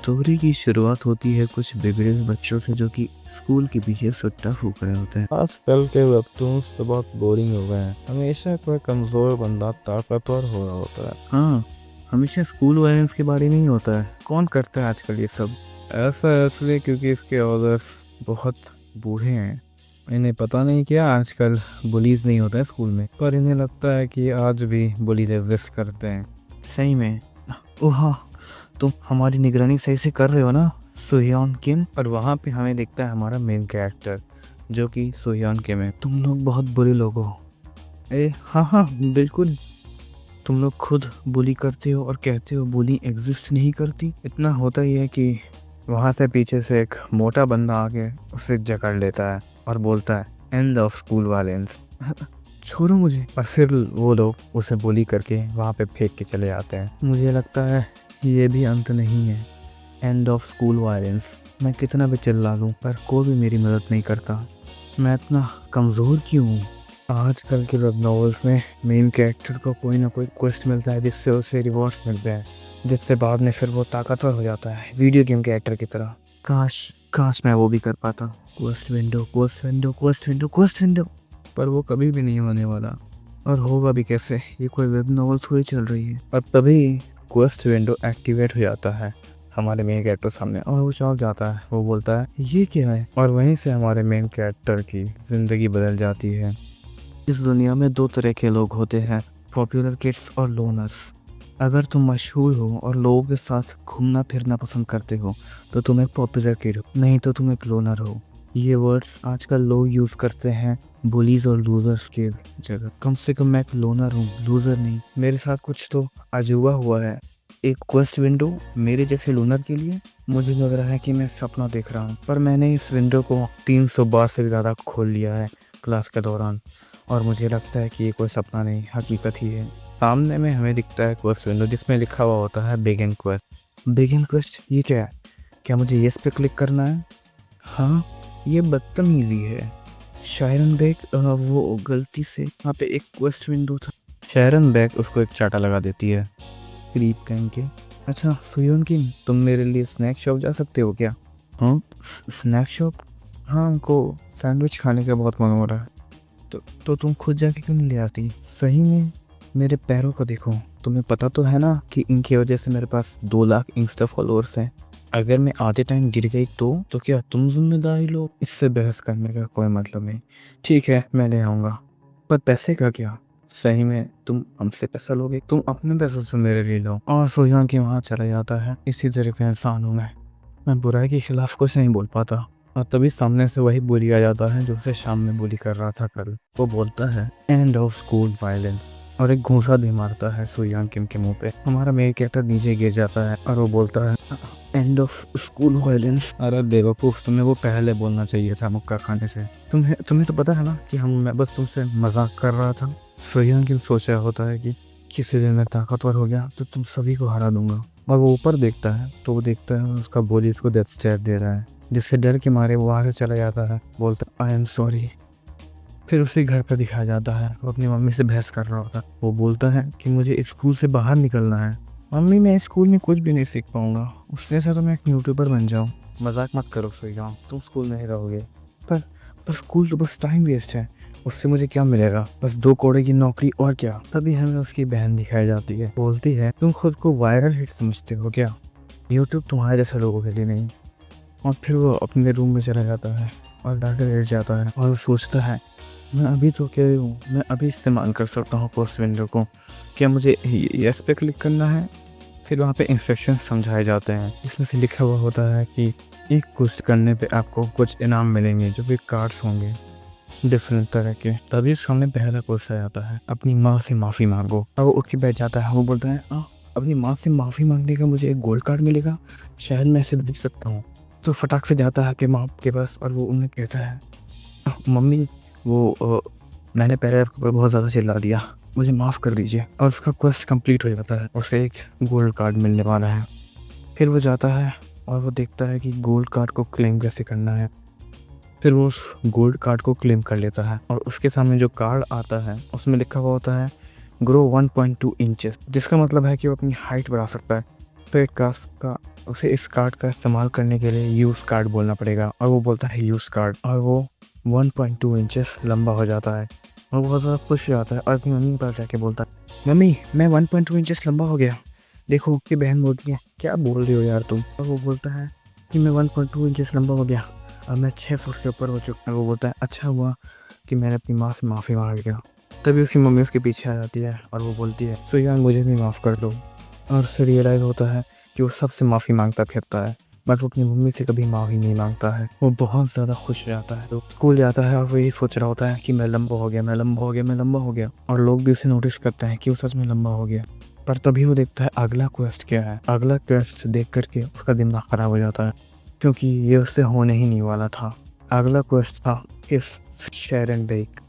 Story की शुरुआत होती है कुछ बिगड़े हुए बच्चों से जो कि स्कूल के पीछे सुट्टा फूक रहे होते हैं। आजकल के वेबटून्स से बहुत बोरिंग हो गए हैं। हमेशा कोई कमजोर बंदा ताकतवर हो रहा होता है। हाँ, हमेशा स्कूल वायलेंस के बारे में ही होता है। कौन करता है आजकल ये सब? ऐसा इसलिए क्योंकि इसके ऑर्डर्स बहुत बूढ़े हैं। इन्हें पता नहीं क्या आजकल बुलीज नहीं होता है स्कूल में, पर इन्हें लगता है कि आज भी बुली एग्जिस्ट करते हैं। सही में। ओह हाँ, तुम हमारी निगरानी सही से कर रहे हो ना, सोह्योन किम? और वहाँ पे हमें दिखता है हमारा मेन कैरेक्टर जो कि सोह्योन किम है। तुम लोग बहुत बुरे लोग हो। हाँ हाँ बिल्कुल। तुम लोग खुद बुली करते हो और कहते हो बुली एग्जिस्ट नहीं करती। इतना होता ही है कि वहाँ से पीछे से एक मोटा बंदा आके उसे जकड़ लेता है और बोलता है एंड ऑफ स्कूल वायलेंस। छोड़ो मुझे। और फिर वो लोग उसे बुली करके वहाँ पे फेंक के चले जाते हैं। मुझे लगता है ये भी अंत नहीं है। End of school violence. मैं कितना भी चिल्ला लूं पर कोई भी मेरी मदद नहीं करता। मैं इतना कमज़ोर क्यों हूँ? आजकल के वेब नॉवेल्स में मेन कैरेक्टर को कोई ना कोई क्वेस्ट मिलता है जिससे उसे रिवॉर्ड्स मिलते हैं, जिससे बाद में फिर वो ताकतवर हो जाता है वीडियो गेम कैरेक्टर की तरह। काश मैं वो भी कर पाता। Quest window, quest window, quest window, quest window. पर वो कभी भी नहीं होने वाला। और होगा भी कैसे? ये कोई वेब नॉवल थोड़ी चल रही है। और तभी क्वेस्ट विंडो एक्टिवेट हो जाता है हमारे मेन कैरेक्टर सामने और वो चौंक जाता है। वो बोलता है ये क्या है? और वहीं से हमारे मेन कैरेक्टर की जिंदगी बदल जाती है। इस दुनिया में दो तरह के लोग होते हैं, पॉपुलर किड्स और लोनर्स। अगर तुम मशहूर हो और लोगों के साथ घूमना फिरना पसंद करते हो तो तुम एक पॉपुलर किड हो, नहीं तो तुम एक लोनर हो। ये वर्ड्स आजकल लोग यूज़ करते हैं बुलीज और लूजर्स के जगह। कम से कम मैं एक लोनर हूँ, लूजर नहीं। मेरे साथ कुछ तो अजूबा हुआ है। एक क्वेस्ट विंडो मेरे जैसे लोनर के लिए? मुझे लग रहा है कि मैं सपना देख रहा हूँ, पर मैंने इस विंडो को 300 बार से भी ज़्यादा खोल लिया है क्लास के दौरान, और मुझे लगता है कि ये कोई सपना नहीं, हकीकत ही है। सामने में हमें दिखता है क्वेस्ट विंडो जिसमें लिखा हुआ होता है बिगिन क्वेस्ट। Begin quest? ये क्या है? क्या मुझे यस पे क्लिक करना है? हाँ, ये बदतमीजी है। शायरन बेग वो गलती से यहाँ पे एक क्वेस्ट विंडो था। शायरन बेग उसको एक चाटा लगा देती है। क्रीप कहीं के। अच्छा सोह्योन किम, तुम मेरे लिए स्नैक शॉप जा सकते हो क्या? हाँ, स्नैक शॉप? हाँ, हमको सैंडविच खाने का बहुत मन हो रहा है। तो तुम खुद जाके क्यों नहीं ले आती? सही में मेरे पैरों को देखो। तुम्हें पता तो है ना कि इनकी वजह से मेरे पास 2 लाख इंस्टा फॉलोअर्स हैं। अगर मैं आधे टाइम गिर गई तो क्या तुम जिम्मेदारी लो? इससे बहस करने का कोई मतलब नहीं। ठीक है, मैं ले आऊँगा, पर पैसे का क्या? सही में तुम हमसे पैसा लोगे? तुम अपने पैसों से मेरे लिए लो। और सोह्योन के वहाँ चला जाता है। इसी तरह का इंसान हूँ मैं बुराई के खिलाफ कुछ नहीं बोल पाता। और तभी सामने से वही बोली आ जाता है जो उसे शाम में बोली कर रहा था कल। वो बोलता है एंड ऑफ स्कूल वायलेंस और एक घूंसा दे मारता है सोह्योन किम के मुंह पे। हमारा मेन कैरेक्टर नीचे गिर जाता है और वो बोलता है एंड ऑफ स्कूल वायलेंस। अरे बेवकूफ़, तुम्हें वो पहले बोलना चाहिए था मुक्का खाने से। तुम्हें तो पता है ना कि मैं बस तुमसे मजाक कर रहा था। सोह्योन किम सोच रहा होता है कि किसी दिन मैं ताकतवर हो गया तो तुम सभी को हरा दूंगा। और वो ऊपर देखता है तो वो देखता है उसका बोली उसको डेथ स्टेयर दे रहा है, जिससे डर के मारे वो वहाँ से चला जाता है। बोलता है आई एम सॉरी। फिर उसी घर पर दिखाया जाता है वो अपनी मम्मी से बहस कर रहा होता। वो बोलता है कि मुझे स्कूल से बाहर निकलना है। मम्मी, मैं स्कूल में कुछ भी नहीं सीख पाऊंगा, उससे अच्छा तो मैं एक यूट्यूबर बन जाऊँ। मजाक मत करो सोह्योन, तुम स्कूल में ही रहोगे। पर स्कूल तो बस टाइम वेस्ट है, उससे मुझे क्या मिलेगा? बस 2 करोड़ की नौकरी, और क्या? तभी हमें उसकी बहन दिखाई जाती है। बोलती है तुम खुद को वायरल हिट समझते हो क्या? यूट्यूब तुम्हारे जैसे लोगों के लिए नहीं। और फिर वो अपने रूम में चला जाता है और डाटा लेट जाता है और वो सोचता है मैं अभी तो कह रही हूँ, मैं अभी इस्तेमाल कर सकता हूँ पोस्ट विंडो को। क्या मुझे यस पे क्लिक करना है? फिर वहाँ पे इंस्ट्रक्शंस समझाए जाते हैं जिसमें से लिखा हुआ होता है कि एक क्वेस्ट करने पे आपको कुछ इनाम मिलेंगे जो कि कार्ड्स होंगे डिफरेंट तरह के। तभी सामने पहला क्वेस्ट आ जाता है अपनी माँ से माफ़ी मांगो। और वो उठ के बैठ जाता है। वो बोलता है अपनी माँ से माफ़ी मांगने का मुझे एक गोल्ड कार्ड मिलेगा, शायद मैं इसे लिख सकता हूँ। तो फटाक से जाता है कि माँ के पास और वो उन्हें कहता है मम्मी मैंने पहले आपके ऊपर बहुत ज़्यादा चिल्ला दिया, मुझे माफ़ कर दीजिए। और उसका क्वेस्ट कंप्लीट हो जाता है, उसे एक गोल्ड कार्ड मिलने वाला है। फिर वो जाता है और वो देखता है कि गोल्ड कार्ड को क्लेम कैसे करना है। फिर वो उस गोल्ड कार्ड को क्लेम कर लेता है और उसके सामने जो कार्ड आता है उसमें लिखा हुआ होता है ग्रो 1.2 इंचेस, जिसका मतलब है कि वो अपनी हाइट बढ़ा सकता है। पेट का उसे इस कार्ड का इस्तेमाल करने के लिए यूज़ कार्ड बोलना पड़ेगा और वो बोलता है यूज़ कार्ड और वो 1.2 इंचेस लंबा हो जाता है और बहुत ज़्यादा खुश हो जाता है और अपनी मम्मी के पास जाके बोलता है मम्मी मैं 1.2 इंचेस लंबा हो गया। देखो कि बहन बोलती है क्या बोल रही हो यार तुम। और वो बोलता है कि मैं 1.2 इंचेस लंबा हो गया और मैं 6 फुट से ऊपर हो चुका। वो बोलता है अच्छा हुआ कि मैंने अपनी माँ से माफ़ी मांग लिया। तभी उसकी मम्मी उसके पीछे आ जाती है और वो बोलती है सुयान मुझे भी माफ़ कर दो। और उसे रियलाइज़ होता है कि वो सबसे माफ़ी मांगता फिरता है बट वो अपनी मम्मी से कभी माफ़ी नहीं मांगता है। वो बहुत ज़्यादा खुश हो जाता है। तो स्कूल जाता है और वो यही सोच रहा होता है कि मैं लंबा हो गया, मैं लंबा हो गया, मैं लंबा हो गया। और लोग भी उसे नोटिस करते हैं कि वो सच में लंबा हो गया। पर तभी वो देखता है अगला क्वेस्ट क्या है। अगला क्वेस्ट देख करके उसका दिमाग ख़राब हो जाता है क्योंकि ये उससे होने ही नहीं वाला था। अगला क्वेस्ट था किस शेर एंड बेक।